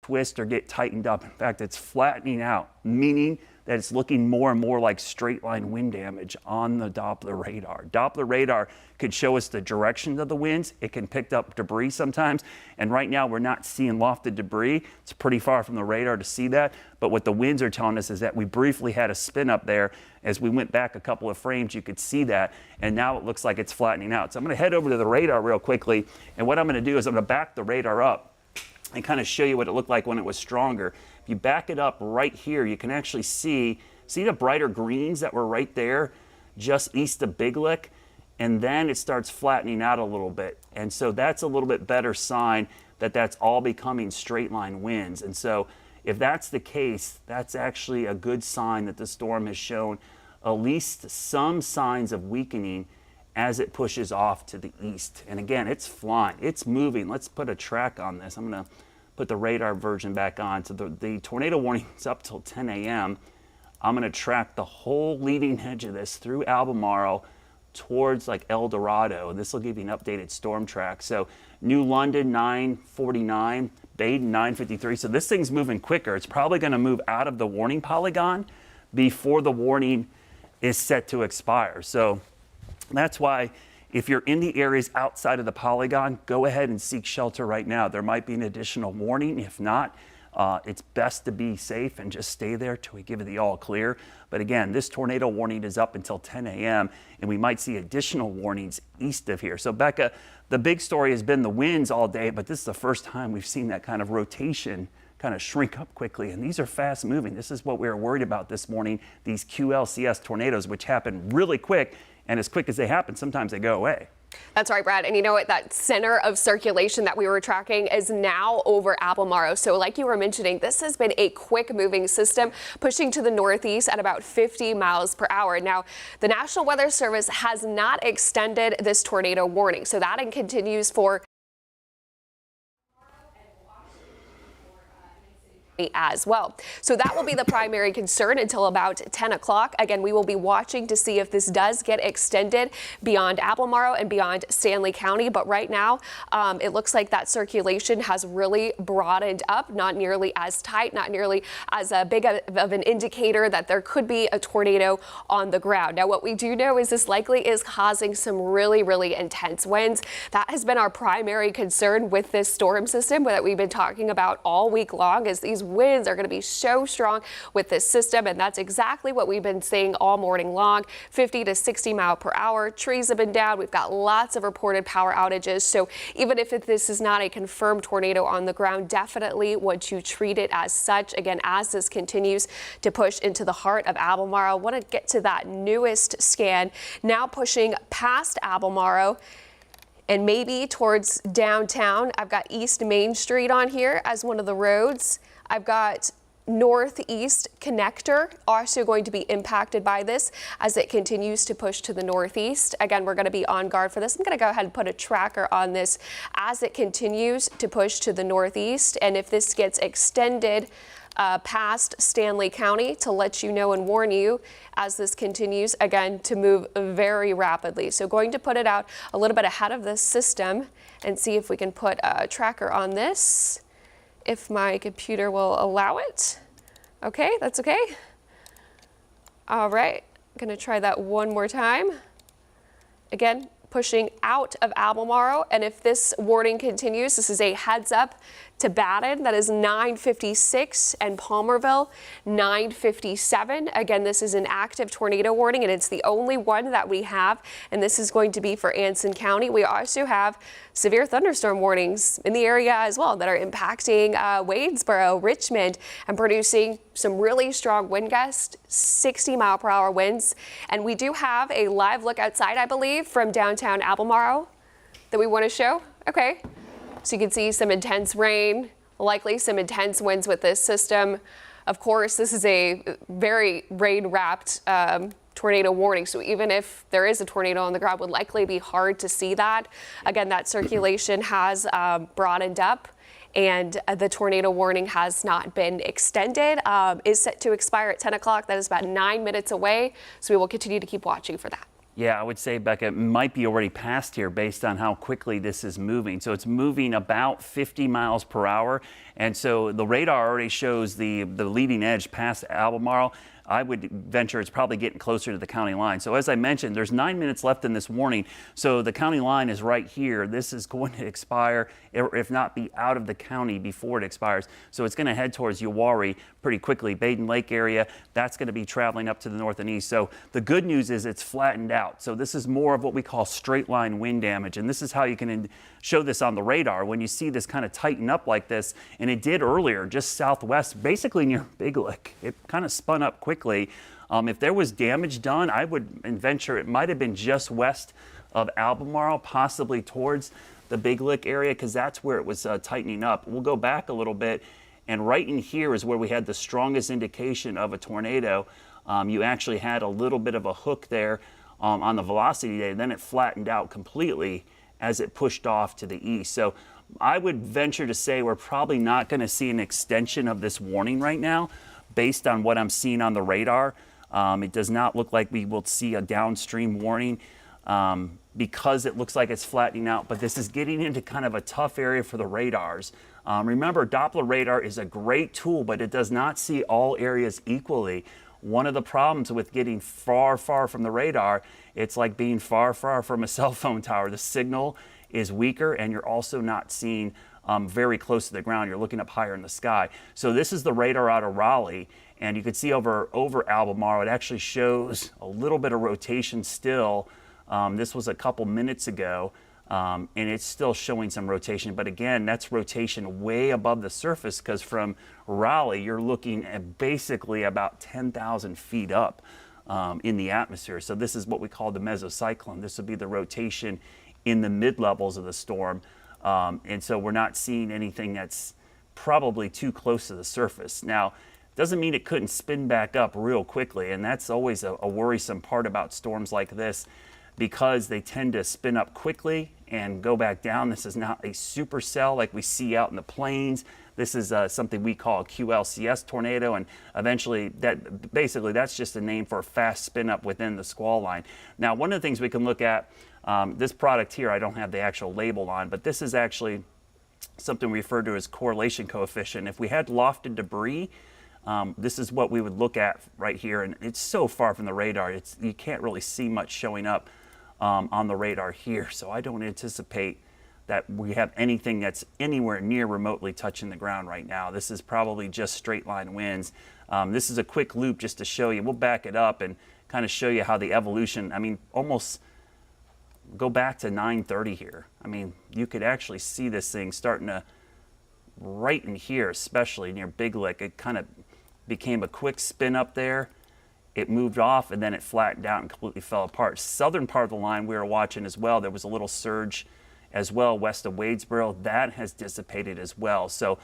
twist or get tightened up. In fact, it's flattening out, meaning that it's looking more and more like straight line wind damage on the Doppler radar. Doppler radar could show us the direction of the winds. It can pick up debris sometimes. And right now we're not seeing lofted debris. It's pretty far from the radar to see that. But what the winds are telling us is that we briefly had a spin up there. As we went back a couple of frames, you could see that. And now it looks like it's flattening out. So I'm going to head over to the radar real quickly. And what I'm going to do is I'm going to back the radar up and kind of show you what it looked like when it was stronger. If you back it up right here, you can actually see the brighter greens that were right there just east of Big Lick, and then it starts flattening out a little bit. And so that's a little bit better sign that that's all becoming straight line winds. And so if that's the case, that's actually a good sign that the storm has shown at least some signs of weakening as it pushes off to the east. And again, it's flying, it's moving. Let's put a track on this. I'm gonna put the radar version back on. So the tornado warning is up till 10 a.m. I'm gonna track the whole leading edge of this through Albemarle towards like El Dorado. And this will give you an updated storm track. So New London 949, Baden 953. So this thing's moving quicker. It's probably gonna move out of the warning polygon before the warning is set to expire. So that's why if you're in the areas outside of the polygon, go ahead and seek shelter right now. There might be an additional warning. If not, it's best to be safe and just stay there till we give you the all clear. But again, this tornado warning is up until 10 a.m. and we might see additional warnings east of here. So Becca, the big story has been the winds all day, but this is the first time we've seen that kind of rotation kind of shrink up quickly. And these are fast moving. This is what we were worried about this morning, these QLCS tornadoes, which happen really quick. And as quick as they happen, sometimes they go away. That's right, Brad. And you know what? That center of circulation that we were tracking is now over Albemarle. So like you were mentioning, this has been a quick moving system pushing to the northeast at about 50 miles per hour. Now, the National Weather Service has not extended this tornado warning. So that continues for as well. So that will be the primary concern until about 10 o'clock. Again, we will be watching to see if this does get extended beyond Albemarle and beyond Stanley County. But right now, it looks like that circulation has really broadened up, not nearly as tight, not nearly as big of an indicator that there could be a tornado on the ground. Now, what we do know is this likely is causing some really, really intense winds. That has been our primary concern with this storm system that we've been talking about all week long, is these winds are going to be so strong with this system, and that's exactly what we've been seeing all morning long. 50 to 60 mile per hour. Trees have been down. We've got lots of reported power outages. So even if this is not a confirmed tornado on the ground, definitely want to treat it as such. Again, as this continues to push into the heart of Albemarle, want to get to that newest scan now pushing past Albemarle and maybe towards downtown. I've got East Main Street on here as one of the roads. I've got Northeast Connector also going to be impacted by this as it continues to push to the northeast. Again, we're going to be on guard for this. I'm going to go ahead and put a tracker on this as it continues to push to the northeast. And if this gets extended past Stanley County, to let you know and warn you as this continues again to move very rapidly. So going to put it out a little bit ahead of this system and see if we can put a tracker on this, if my computer will allow it. Okay, that's okay. All right, I'm gonna try that one more time. Again, pushing out of Albemarle, and if this warning continues, this is a heads up to Baden, that is 956, and Palmerville 957. Again, this is an active tornado warning, and it's the only one that we have, and this is going to be for Anson County. We also have severe thunderstorm warnings in the area as well that are impacting Wadesboro, Richmond, and producing some really strong wind gusts, 60 mile per hour winds. And we do have a live look outside, I believe, from downtown Albemarle that we want to show. Okay. So you can see some intense rain, likely some intense winds with this system. Of course, this is a very rain-wrapped tornado warning. So even if there is a tornado on the ground, would likely be hard to see that. Again, that circulation has broadened up, and the tornado warning has not been extended. Is set to expire at 10 o'clock. That is about 9 minutes away. So we will continue to keep watching for that. Yeah, I would say, Becca, it might be already past here based on how quickly this is moving. So it's moving about 50 miles per hour. And so the radar already shows the leading edge past Albemarle. I would venture it's probably getting closer to the county line. So as I mentioned, there's 9 minutes left in this warning. So the county line is right here. This is going to expire, or if not be out of the county before it expires. So it's going to head towards Uwharrie pretty quickly. Baden Lake area, that's going to be traveling up to the north and east. So the good news is it's flattened out. So this is more of what we call straight line wind damage. And this is how you can show this on the radar. When you see this kind of tighten up like this, and it did earlier, just southwest, basically near Big Lick. It kind of spun up quickly. If there was damage done, I would venture it might have been just west of Albemarle, possibly towards the Big Lick area, because that's where it was tightening up. We'll go back a little bit, and right in here is where we had the strongest indication of a tornado. You actually had a little bit of a hook there on the velocity day, and then it flattened out completely as it pushed off to the east. So I would venture to say we're probably not going to see an extension of this warning right now based on what I'm seeing on the radar. It does not look like we will see a downstream warning because it looks like it's flattening out, but this is getting into kind of a tough area for the radars. Remember, Doppler radar is a great tool, but it does not see all areas equally. One of the problems with getting far, far from the radar, it's like being far, far from a cell phone tower. The signal is weaker, and you're also not seeing very close to the ground. You're looking up higher in the sky. So this is the radar out of Raleigh, and you can see over Albemarle, it actually shows a little bit of rotation still. This was a couple minutes ago, and it's still showing some rotation. But again, that's rotation way above the surface, because from Raleigh, you're looking at basically about 10,000 feet up in the atmosphere. So this is what we call the mesocyclone. This would be the rotation in the mid-levels of the storm. And so we're not seeing anything that's probably too close to the surface. Now, doesn't mean it couldn't spin back up real quickly, and that's always a worrisome part about storms like this, because they tend to spin up quickly and go back down. This is not a supercell like we see out in the plains. This is something we call a QLCS tornado, and eventually that's just a name for a fast spin up within the squall line. Now, one of the things we can look at, this product here, I don't have the actual label on, but this is actually something we refer to as correlation coefficient. If we had lofted debris, this is what we would look at right here, and it's so far from the radar, you can't really see much showing up on the radar here. So I don't anticipate that we have anything that's anywhere near remotely touching the ground right now. This is probably just straight line winds. This is a quick loop just to show you. We'll back it up and kind of show you how the evolution, I mean, almost go back to 9:30 here. I mean, you could actually see this thing starting to right in here, especially near Big Lick. It kind of became a quick spin up there. It moved off, and then it flattened out and completely fell apart. Southern part of the line we were watching as well, there was a little surge as well west of Wadesboro. That has dissipated as well. So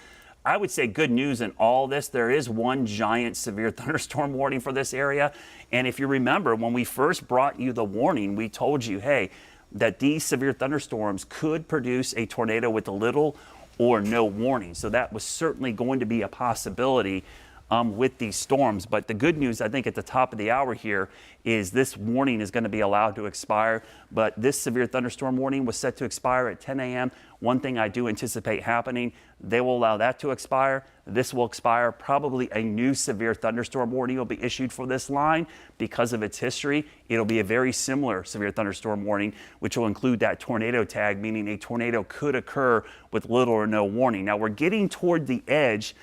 I would say good news in all this. There is one giant severe thunderstorm warning for this area. And if you remember, when we first brought you the warning, we told you, hey, that these severe thunderstorms could produce a tornado with a little or no warning. So that was certainly going to be a possibility with these storms. But the good news, I think, at the top of the hour here is this warning is going to be allowed to expire. But this severe thunderstorm warning was set to expire at 10 a.m. One thing I do anticipate happening, they will allow that to expire. This will expire. Probably a new severe thunderstorm warning will be issued for this line because of its history. It'll be a very similar severe thunderstorm warning, which will include that tornado tag, meaning a tornado could occur with little or no warning. Now, we're getting toward the edge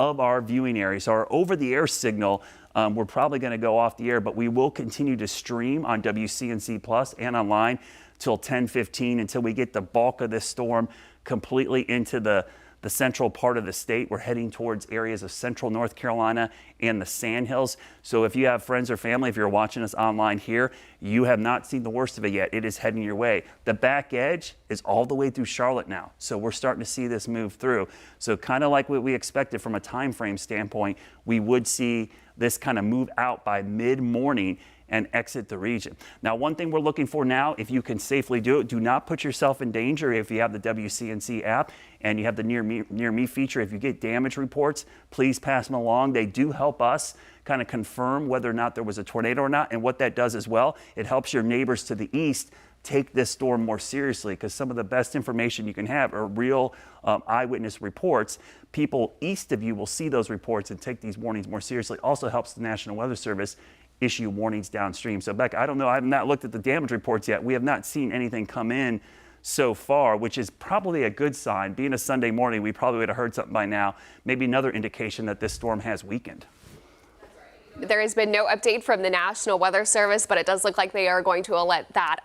of our viewing area. So our over-the-air signal, we're probably going to go off the air, but we will continue to stream on WCNC Plus and online till 10:15 until we get the bulk of this storm completely into the central part of the state. We're heading towards areas of central North Carolina and the Sandhills. So if you have friends or family, if you're watching us online here, you have not seen the worst of it yet. It is heading your way. The back edge is all the way through Charlotte now. So we're starting to see this move through. So kind of like what we expected from a time frame standpoint, we would see this kind of move out by mid-morning. and exit the region. Now, one thing we're looking for now, if you can safely do it, do not put yourself in danger if you have the WCNC app and you have the near me feature. If you get damage reports, please pass them along. They do help us kind of confirm whether or not there was a tornado or not. And what that does as well, it helps your neighbors to the east take this storm more seriously, because some of the best information you can have are real eyewitness reports. People east of you will see those reports and take these warnings more seriously. Also helps the National Weather Service issue warnings downstream. So Becca, I don't know, I have not looked at the damage reports yet. We have not seen anything come in so far, which is probably a good sign. Being a Sunday morning, we probably would have heard something by now. Maybe another indication that this storm has weakened. There has been no update from the National Weather Service, but it does look like they are going to let that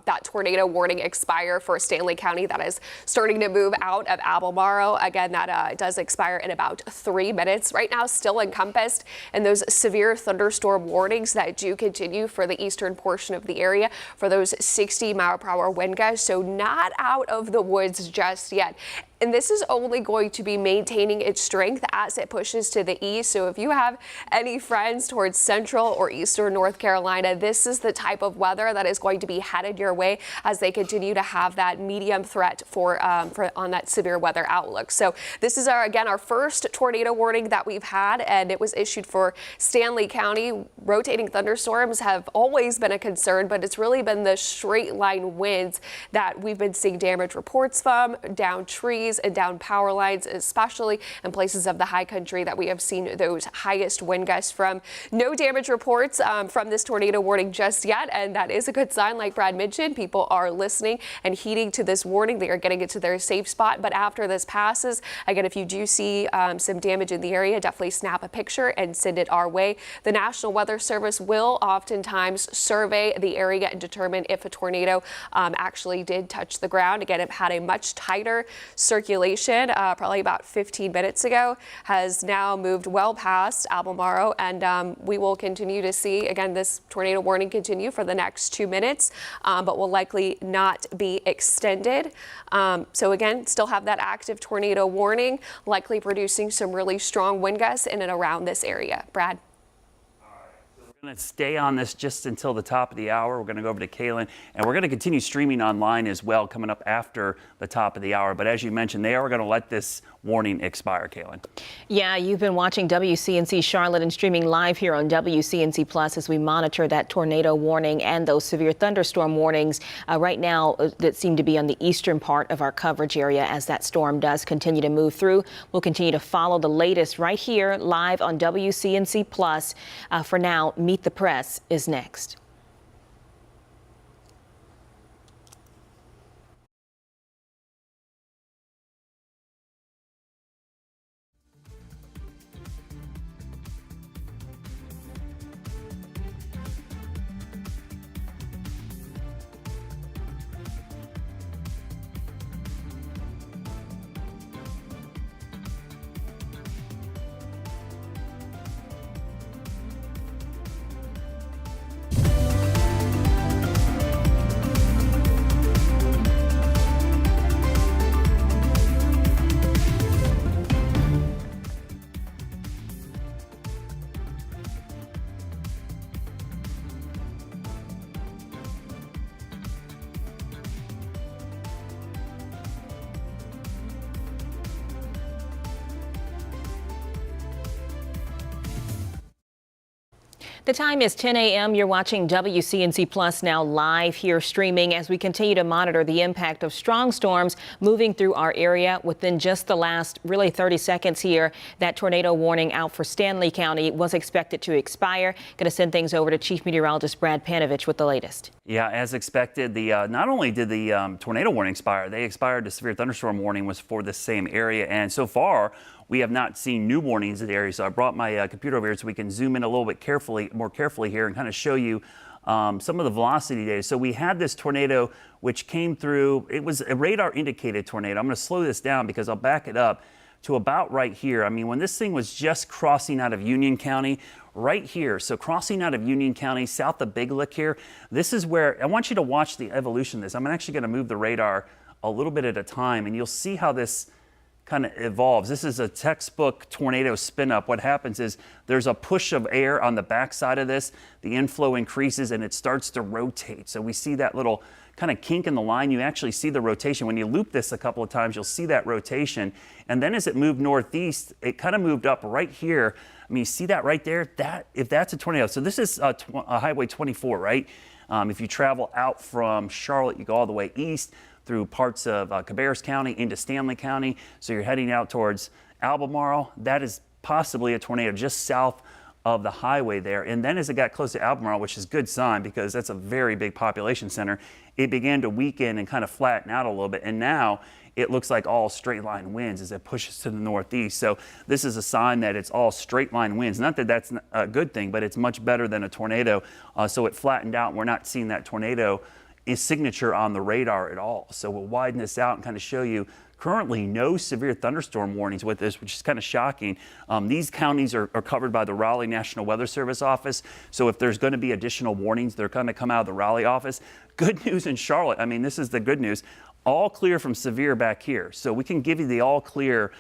that tornado warning expire for Stanley County. That is starting to move out of Albemarle. Again, that does expire in about 3 minutes. Right now, still encompassed in those severe thunderstorm warnings that do continue for the eastern portion of the area for those 60-mile-per-hour wind gusts. So not out of the woods just yet. And this is only going to be maintaining its strength as it pushes to the east. So if you have any friends towards central or eastern North Carolina, this is the type of weather that is going to be headed your way as they continue to have that medium threat for on that severe weather outlook. So this is our first tornado warning that we've had, and it was issued for Stanley County. Rotating thunderstorms have always been a concern, but it's really been the straight line winds that we've been seeing damage reports from, down trees and down power lines, especially in places of the high country that we have seen those highest wind gusts from. No damage reports from this tornado warning just yet, and that is a good sign. Like Brad mentioned, people are listening and heeding to this warning. They are getting it to their safe spot. But after this passes, again, if you do see some damage in the area, definitely snap a picture and send it our way. The National Weather Service will oftentimes survey the area and determine if a tornado actually did touch the ground. Again, it had a much tighter circulation probably about 15 minutes ago, has now moved well past Albemarle, and we will continue to see, again, this tornado warning continue for the next 2 minutes, but will likely not be extended. So again, still have that active tornado warning, likely producing some really strong wind gusts in and around this area. Brad? We're going to stay on this just until the top of the hour. We're going to go over to Kaylin, and we're going to continue streaming online as well coming up after the top of the hour. But as you mentioned, they are going to let this warning expire, Kaylin. Yeah, you've been watching WCNC Charlotte and streaming live here on WCNC Plus as we monitor that tornado warning and those severe thunderstorm warnings right now that seem to be on the eastern part of our coverage area as that storm does continue to move through. We'll continue to follow the latest right here live on WCNC Plus. For now, Meet the Press is next. The time is 10 a.m. You're watching WCNC Plus now live here streaming as we continue to monitor the impact of strong storms moving through our area. Within just the last really 30 seconds here, that tornado warning out for Stanley County was expected to expire. Going to send things over to Chief Meteorologist Brad Panovich with the latest. Yeah, as expected, the not only did the tornado warning expire, they expired. The severe thunderstorm warning was for the same area, and so far we have not seen new warnings in the area. So I brought my computer over here so we can zoom in a little bit more carefully here and kind of show you some of the velocity data. So we had this tornado which came through. It was a radar indicated tornado. I'm going to slow this down because I'll back it up to about right here. I mean, when this thing was just crossing out of Union County, right here, so crossing out of Union County, south of Big Lick here, this is where I want you to watch the evolution of this. I'm actually going to move the radar a little bit at a time, and you'll see how this kind of evolves. This is a textbook tornado spin up. What happens is there's a push of air on the backside of this. The inflow increases and it starts to rotate. So we see that little kind of kink in the line. You actually see the rotation. When you loop this a couple of times, you'll see that rotation. And then as it moved northeast, it kind of moved up right here. I mean, you see that right there? If that's a tornado. So this is Highway 24, right? If you travel out from Charlotte, you go all the way east through parts of Cabarrus County into Stanley County. So you're heading out towards Albemarle. That is possibly a tornado just south of the highway there. And then as it got close to Albemarle, which is a good sign because that's a very big population center, it began to weaken and kind of flatten out a little bit. And now it looks like all straight line winds as it pushes to the northeast. So this is a sign that it's all straight line winds. Not that that's a good thing, but it's much better than a tornado. So it flattened out. We're not seeing that tornado signature on the radar at all. So we'll widen this out and kind of show you currently no severe thunderstorm warnings with this, which is kind of shocking. These counties are covered by the Raleigh National Weather Service office. So if there's going to be additional warnings, they're going to come out of the Raleigh office. Good news in Charlotte. I mean, this is the good news. All clear from severe back here. So we can give you the all clear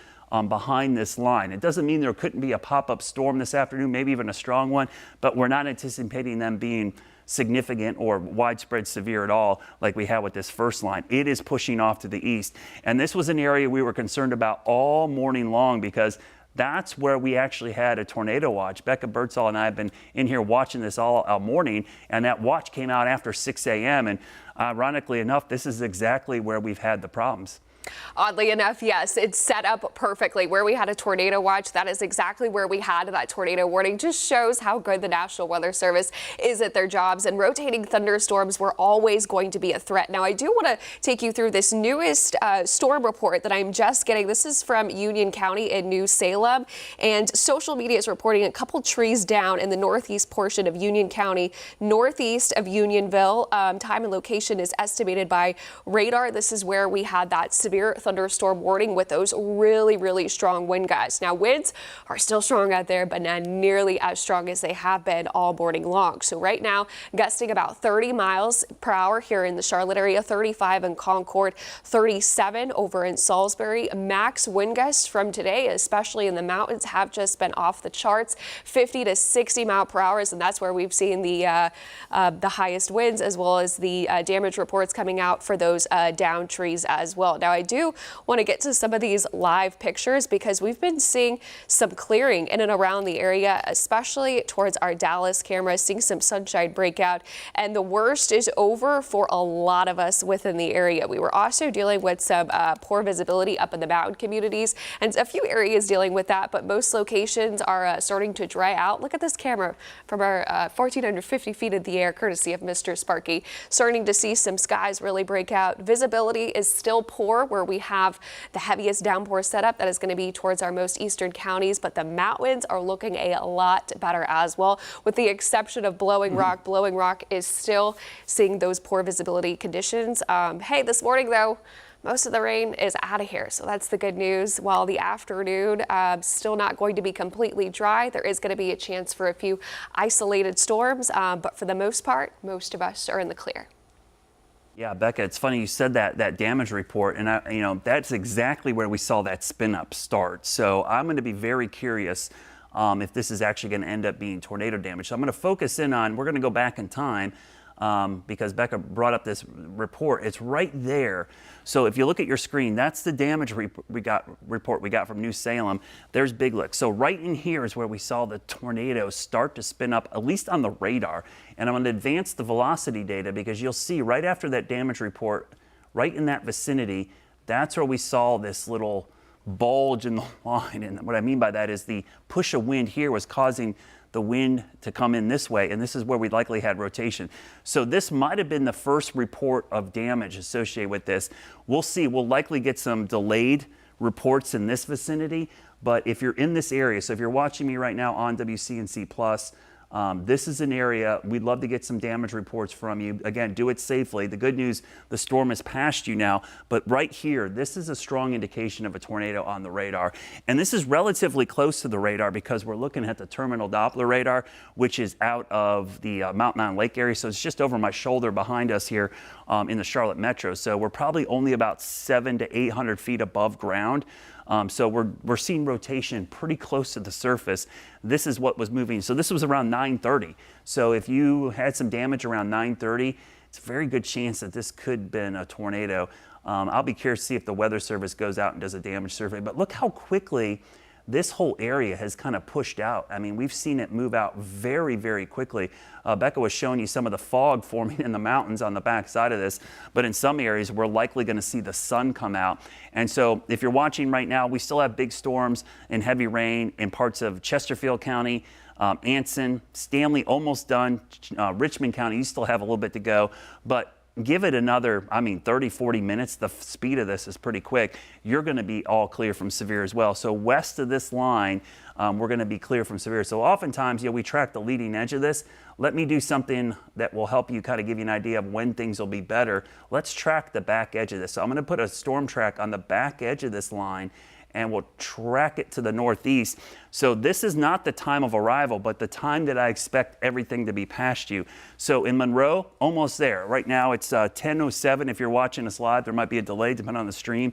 behind this line. It doesn't mean there couldn't be a pop-up storm this afternoon, maybe even a strong one, but we're not anticipating them being significant or widespread severe at all like we had with this first line. It is pushing off to the east. And this was an area we were concerned about all morning long because that's where we actually had a tornado watch. Becca Birdsall and I have been in here watching this all morning, and that watch came out after 6 a.m. And ironically enough, this is exactly where we've had the problems. Oddly enough, yes, it's set up perfectly. Where we had a tornado watch, that is exactly where we had that tornado warning. Just shows how good the National Weather Service is at their jobs. And rotating thunderstorms were always going to be a threat. Now, I do want to take you through this newest storm report that I'm just getting. This is from Union County in New Salem. And social media is reporting a couple trees down in the northeast portion of Union County, northeast of Unionville. Time and location is estimated by radar. This is where we had that severe thunderstorm warning with those really, really strong wind gusts. Now, winds are still strong out there, but not nearly as strong as they have been all morning long. So right now, gusting about 30 miles per hour here in the Charlotte area, 35 in Concord, 37 over in Salisbury. Max wind gusts from today, especially in the mountains, have just been off the charts, 50 to 60 mile per hour, and that's where we've seen the highest winds, as well as the damage reports coming out for those down trees as well. Now, I do want to get to some of these live pictures because we've been seeing some clearing in and around the area, especially towards our Dallas cameras, seeing some sunshine breakout. And the worst is over for a lot of us within the area. We were also dealing with some poor visibility up in the mountain communities and a few areas dealing with that, but most locations are starting to dry out. Look at this camera from our 1,450 feet in the air, courtesy of Mr. Sparky. Starting to see some skies really break out. Visibility is still poor where we have the heaviest downpour setup. That is going to be towards our most eastern counties, but the mountains are looking a lot better as well, with the exception of Blowing Rock. Blowing Rock is still seeing those poor visibility conditions. Hey, this morning though, most of the rain is out of here, so that's the good news. While the afternoon still not going to be completely dry, there is going to be a chance for a few isolated storms, but for the most part, most of us are in the clear. Yeah, Becca, it's funny you said that damage report, and that's exactly where we saw that spin up start. So I'm going to be very curious if this is actually going to end up being tornado damage. So I'm going to focus in on, we're going to go back in time because Becca brought up this report. It's right there. So if you look at your screen, that's the damage report we got from New Salem. There's Big Lick. So right in here is where we saw the tornado start to spin up, at least on the radar. And I'm going to advance the velocity data because you'll see right after that damage report, right in that vicinity, that's where we saw this little bulge in the line. And what I mean by that is the push of wind here was causing the wind to come in this way, and this is where we likely had rotation. So this might have been the first report of damage associated with this. We'll see. We'll likely get some delayed reports in this vicinity, but if you're in this area, so if you're watching me right now on WCNC Plus, this is an area we'd love to get some damage reports from you. Again, do it safely. The good news, the storm is past you now, but right here, this is a strong indication of a tornado on the radar. And this is relatively close to the radar because we're looking at the terminal Doppler radar, which is out of the Mountain Island Lake area. So it's just over my shoulder behind us here in the Charlotte Metro. So we're probably only about 700 to 800 feet above ground. So we're seeing rotation pretty close to the surface. This is what was moving. So this was around 9:30. So if you had some damage around 9:30, it's a very good chance that this could have been a tornado. I'll be curious to see if the Weather Service goes out and does a damage survey. But look how quickly this whole area has kind of pushed out. I mean, we've seen it move out very, very quickly. Becca was showing you some of the fog forming in the mountains on the back side of this, but in some areas, we're likely going to see the sun come out. And so if you're watching right now, we still have big storms and heavy rain in parts of Chesterfield County, Anson, Stanley almost done, Richmond County, you still have a little bit to go, but give it another, 30, 40 minutes. The speed of this is pretty quick. You're going to be all clear from severe as well. So west of this line, we're going to be clear from severe. So oftentimes, we track the leading edge of this. Let me do something that will help you kind of give you an idea of when things will be better. Let's track the back edge of this. So I'm going to put a storm track on the back edge of this line, and we'll track it to the northeast. So this is not the time of arrival, but the time that I expect everything to be past you. So in Monroe, almost there. Right now it's 10:07. If you're watching us live, there might be a delay depending on the stream.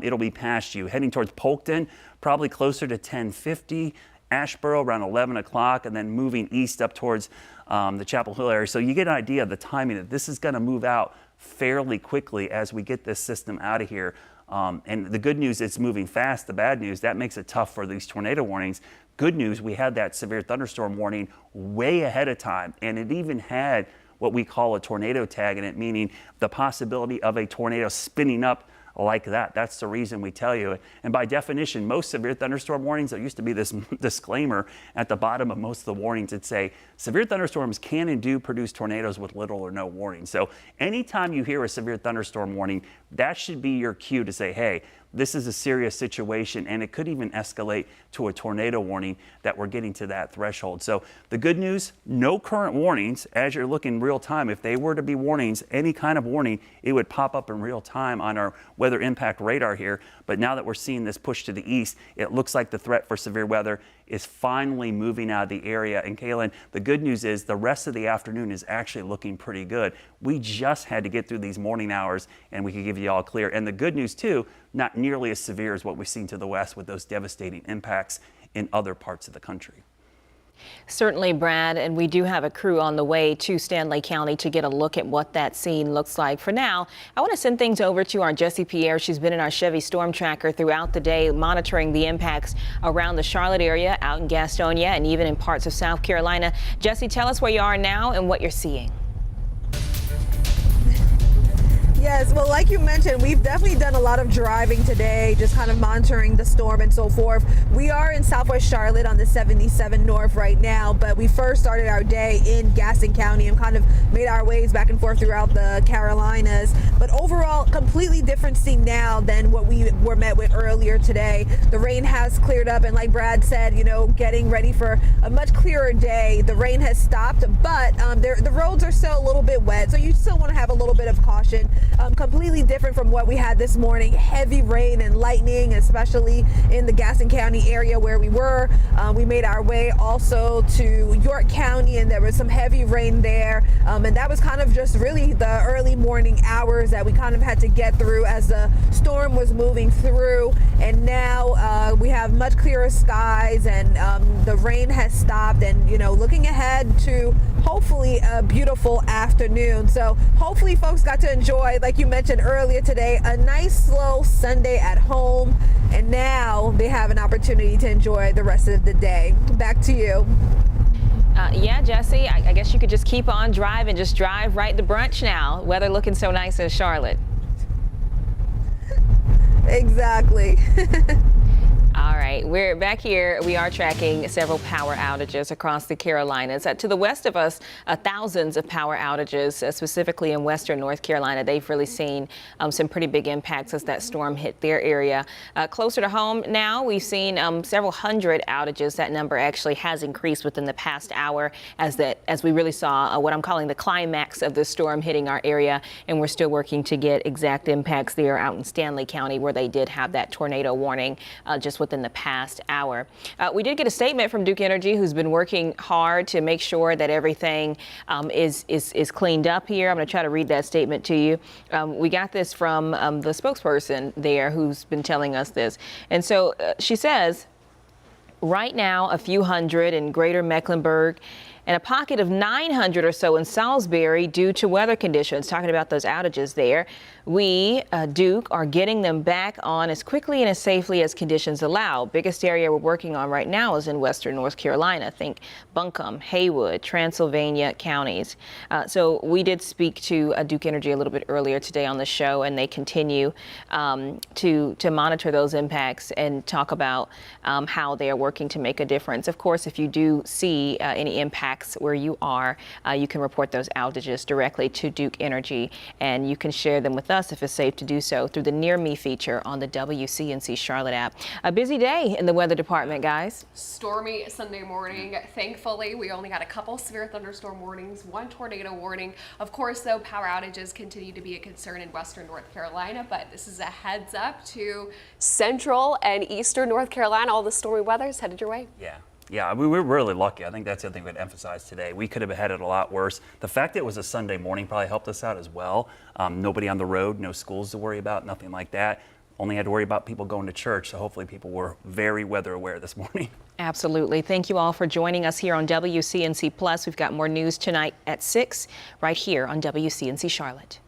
It'll be past you. Heading towards Polkton, probably closer to 10:50. Asheboro around 11 o'clock, and then moving east up towards the Chapel Hill area. So you get an idea of the timing that this is going to move out fairly quickly as we get this system out of here. And the good news, it's moving fast. The bad news, that makes it tough for these tornado warnings. Good news, we had that severe thunderstorm warning way ahead of time, and it even had what we call a tornado tag in it, meaning the possibility of a tornado spinning up like that. That's the reason we tell you it. And by definition, most severe thunderstorm warnings, there used to be this disclaimer at the bottom of most of the warnings that say severe thunderstorms can and do produce tornadoes with little or no warning. So anytime you hear a severe thunderstorm warning, that should be your cue to say, hey, this is a serious situation, and it could even escalate to a tornado warning that we're getting to that threshold. So the good news, no current warnings as you're looking real time. If they were to be warnings, any kind of warning, it would pop up in real time on our weather impact radar here. But now that we're seeing this push to the east, it looks like the threat for severe weather is finally moving out of the area. And Kaylin, the good news is the rest of the afternoon is actually looking pretty good. We just had to get through these morning hours and we could give you all clear. And the good news too, not nearly as severe as what we've seen to the west with those devastating impacts in other parts of the country. Certainly, Brad, and we do have a crew on the way to Stanley County to get a look at what that scene looks like. For now, I want to send things over to our Jessie Pierre. She's been in our Chevy Storm Tracker throughout the day, monitoring the impacts around the Charlotte area, out in Gastonia, and even in parts of South Carolina. Jessie, tell us where you are now and what you're seeing. Yes, well, like you mentioned, we've definitely done a lot of driving today, just kind of monitoring the storm and so forth. We are in Southwest Charlotte on the 77 North right now, but we first started our day in Gaston County and kind of made our ways back and forth throughout the Carolinas. But overall, completely different scene now than what we were met with earlier today. The rain has cleared up, and like Brad said, getting ready for a much clearer day. The rain has stopped, but the roads are still a little bit wet, so you still want to have a little bit of caution. Completely different from what we had this morning. Heavy rain and lightning, especially in the Gaston County area where we were. We made our way also to York County, and there was some heavy rain there. And that was kind of just really the early morning hours that we kind of had to get through as the storm was moving through. And now we have much clearer skies, and the rain has stopped, and looking ahead to hopefully a beautiful afternoon. So hopefully folks got to enjoy, like you mentioned earlier today, a nice slow Sunday at home, and now they have an opportunity to enjoy the rest of the day. Back to you. Yeah, Jessie, I guess you could just keep on driving, just drive right to brunch now. Weather looking so nice in Charlotte. Exactly. All right, we're back here. We are tracking several power outages across the Carolinas. To the west of us, thousands of power outages, specifically in western North Carolina. They've really seen some pretty big impacts as that storm hit their area. Closer to home now, we've seen several hundred outages. That number actually has increased within the past hour as we really saw what I'm calling the climax of the storm hitting our area. And we're still working to get exact impacts there out in Stanley County, where they did have that tornado warning just within the past hour. We did get a statement from Duke Energy, who's been working hard to make sure that everything is cleaned up here. I'm going to try to read that statement to you. We got this from the spokesperson there who's been telling us this. And so she says, right now, a few hundred in greater Mecklenburg and a pocket of 900 or so in Salisbury due to weather conditions. Talking about those outages there. We, Duke, are getting them back on as quickly and as safely as conditions allow. Biggest area we're working on right now is in western North Carolina. Think Buncombe, Haywood, Transylvania counties. So we did speak to Duke Energy a little bit earlier today on the show, and they continue to monitor those impacts and talk about how they are working to make a difference. Of course, if you do see any impacts where you are, you can report those outages directly to Duke Energy, and you can share them with us if it's safe to do so through the Near Me feature on the WCNC Charlotte app. A busy day in the weather department, guys. Stormy Sunday morning. Thankfully, we only got a couple severe thunderstorm warnings, one tornado warning. Of course, though, power outages continue to be a concern in western North Carolina, but this is a heads up to central and eastern North Carolina. All the stormy weather is headed your way. Yeah, we were really lucky. I think that's the other thing we'd emphasize today. We could have had it a lot worse. The fact that it was a Sunday morning probably helped us out as well. Nobody on the road, no schools to worry about, nothing like that. Only had to worry about people going to church, so hopefully people were very weather aware this morning. Absolutely. Thank you all for joining us here on WCNC Plus. We've got more news tonight at 6 right here on WCNC Charlotte.